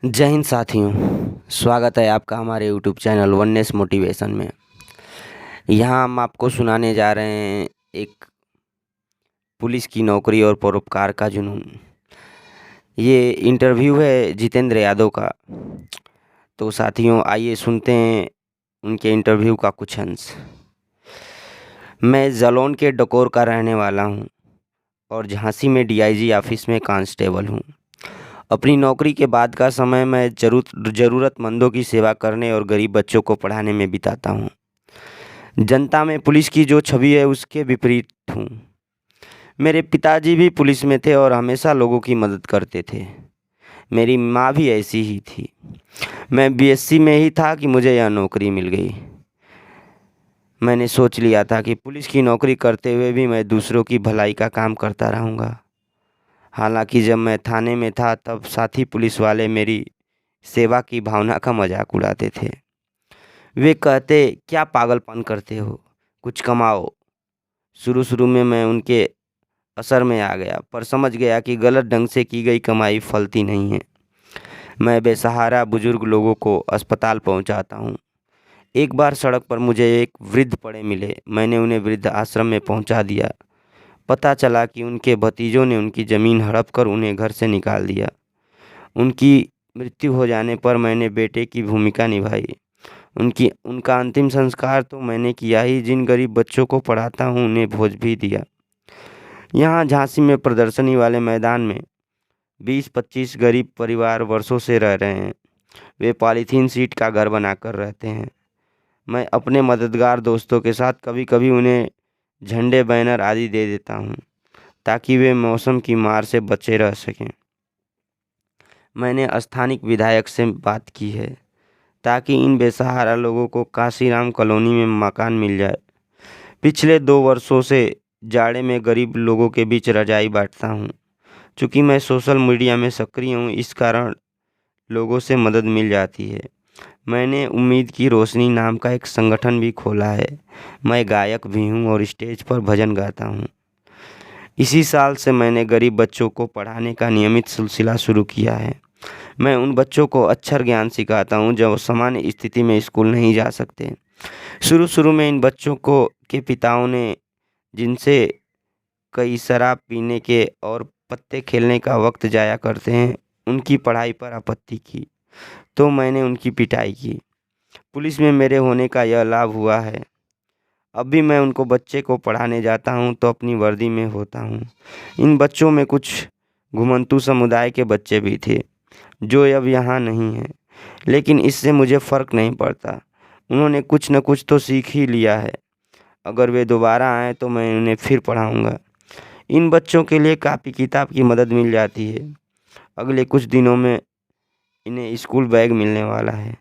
जय हिंद साथियों। स्वागत है आपका हमारे यूट्यूब चैनल वननेस मोटिवेशन में। यहाँ हम आपको सुनाने जा रहे हैं एक पुलिस की नौकरी और परोपकार का जुनून। ये इंटरव्यू है जितेंद्र यादव का। तो साथियों आइए सुनते हैं उनके इंटरव्यू का कुछ अंश। मैं जालौन के डकोर का रहने वाला हूँ और झांसी में डीआईजी ऑफिस में कांस्टेबल हूँ। अपनी नौकरी के बाद का समय मैं ज़रूरतमंदों की सेवा करने और गरीब बच्चों को पढ़ाने में बिताता हूँ। जनता में पुलिस की जो छवि है उसके विपरीत हूँ। मेरे पिताजी भी पुलिस में थे और हमेशा लोगों की मदद करते थे। मेरी माँ भी ऐसी ही थी। मैं बीएससी में ही था कि मुझे यह नौकरी मिल गई। मैंने सोच लिया था कि पुलिस की नौकरी करते हुए भी मैं दूसरों की भलाई का काम करता रहूँगा। हालांकि जब मैं थाने में था तब साथी पुलिस वाले मेरी सेवा की भावना का मजाक उड़ाते थे। वे कहते, क्या पागलपन करते हो, कुछ कमाओ। शुरू में मैं उनके असर में आ गया, पर समझ गया कि गलत ढंग से की गई कमाई फलती नहीं है। मैं बेसहारा बुजुर्ग लोगों को अस्पताल पहुंचाता हूं। एक बार सड़क पर मुझे एक वृद्ध पड़े मिले। मैंने उन्हें वृद्ध आश्रम में पहुंचा दिया। पता चला कि उनके भतीजों ने उनकी ज़मीन हड़प कर उन्हें घर से निकाल दिया। उनकी मृत्यु हो जाने पर मैंने बेटे की भूमिका निभाई। उनका अंतिम संस्कार तो मैंने किया ही, जिन गरीब बच्चों को पढ़ाता हूँ उन्हें भोज भी दिया। यहाँ झांसी में प्रदर्शनी वाले मैदान में 20-25 गरीब परिवार वर्षों से रह रहे हैं। वे पॉलीथीन सीट का घर बनाकर रहते हैं। मैं अपने मददगार दोस्तों के साथ कभी कभी उन्हें झंडे, बैनर आदि दे देता हूँ ताकि वे मौसम की मार से बचे रह सकें। मैंने स्थानिक विधायक से बात की है ताकि इन बेसहारा लोगों को काशीराम कॉलोनी में मकान मिल जाए। पिछले 2 वर्षों से जाड़े में गरीब लोगों के बीच रजाई बांटता हूँ। चूँकि मैं सोशल मीडिया में सक्रिय हूँ, इस कारण लोगों से मदद मिल जाती है। मैंने उम्मीद की रोशनी नाम का एक संगठन भी खोला है। मैं गायक भी हूँ और स्टेज पर भजन गाता हूँ। इसी साल से मैंने गरीब बच्चों को पढ़ाने का नियमित सिलसिला शुरू किया है। मैं उन बच्चों को अक्षर ज्ञान सिखाता हूँ जो सामान्य स्थिति में स्कूल नहीं जा सकते। शुरू में इन बच्चों को के पिताओं ने, जिनसे कई शराब पीने के और पत्ते खेलने का वक्त जाया करते हैं, उनकी पढ़ाई पर आपत्ति की तो मैंने उनकी पिटाई की। पुलिस में मेरे होने का यह लाभ हुआ है। अब भी मैं उनको बच्चे को पढ़ाने जाता हूँ तो अपनी वर्दी में होता हूँ। इन बच्चों में कुछ घुमंतू समुदाय के बच्चे भी थे जो अब यहाँ नहीं हैं, लेकिन इससे मुझे फ़र्क नहीं पड़ता। उन्होंने कुछ न कुछ तो सीख ही लिया है। अगर वे दोबारा आएँ तो मैं उन्हें फिर पढ़ाऊँगा। इन बच्चों के लिए कापी किताब की मदद मिल जाती है। अगले कुछ दिनों में इन्हें स्कूल बैग मिलने वाला है।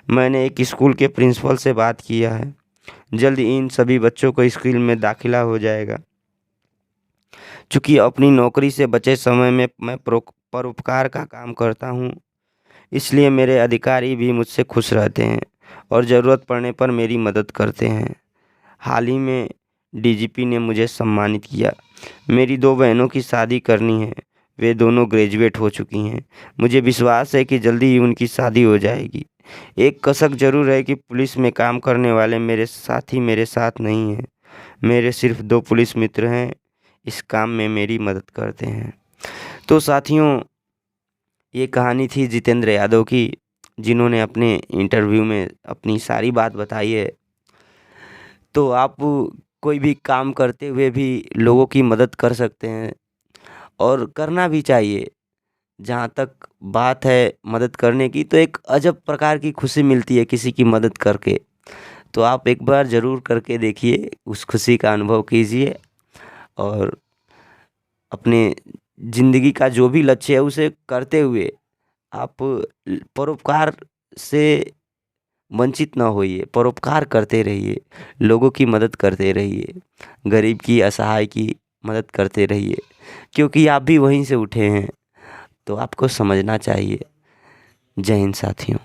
मैंने एक स्कूल के प्रिंसिपल से बात किया है। जल्द इन सभी बच्चों को स्कूल में दाखिला हो जाएगा। चूँकि अपनी नौकरी से बचे समय में मैं परोपकार का काम करता हूँ, इसलिए मेरे अधिकारी भी मुझसे खुश रहते हैं और ज़रूरत पड़ने पर मेरी मदद करते हैं। हाल ही में डीजीपी ने मुझे सम्मानित किया। मेरी 2 बहनों की शादी करनी है। वे दोनों ग्रेजुएट हो चुकी हैं। मुझे विश्वास है कि जल्दी ही उनकी शादी हो जाएगी। एक कसक जरूर है कि पुलिस में काम करने वाले मेरे साथी मेरे साथ नहीं हैं। मेरे सिर्फ 2 पुलिस मित्र हैं, इस काम में मेरी मदद करते हैं। तो साथियों, ये कहानी थी जितेंद्र यादव की, जिन्होंने अपने इंटरव्यू में अपनी सारी बात बताई है। तो आप कोई भी काम करते हुए भी लोगों की मदद कर सकते हैं और करना भी चाहिए। जहाँ तक बात है मदद करने की, तो एक अजब प्रकार की खुशी मिलती है किसी की मदद करके। तो आप एक बार ज़रूर करके देखिए, उस खुशी का अनुभव कीजिए और अपने ज़िंदगी का जो भी लक्ष्य है उसे करते हुए आप परोपकार से वंचित ना होइए। परोपकार करते रहिए, लोगों की मदद करते रहिए, गरीब की, असहाय की मदद करते रहिए, क्योंकि आप भी वहीं से उठे हैं। तो आपको समझना चाहिए। जय हिंद साथियों।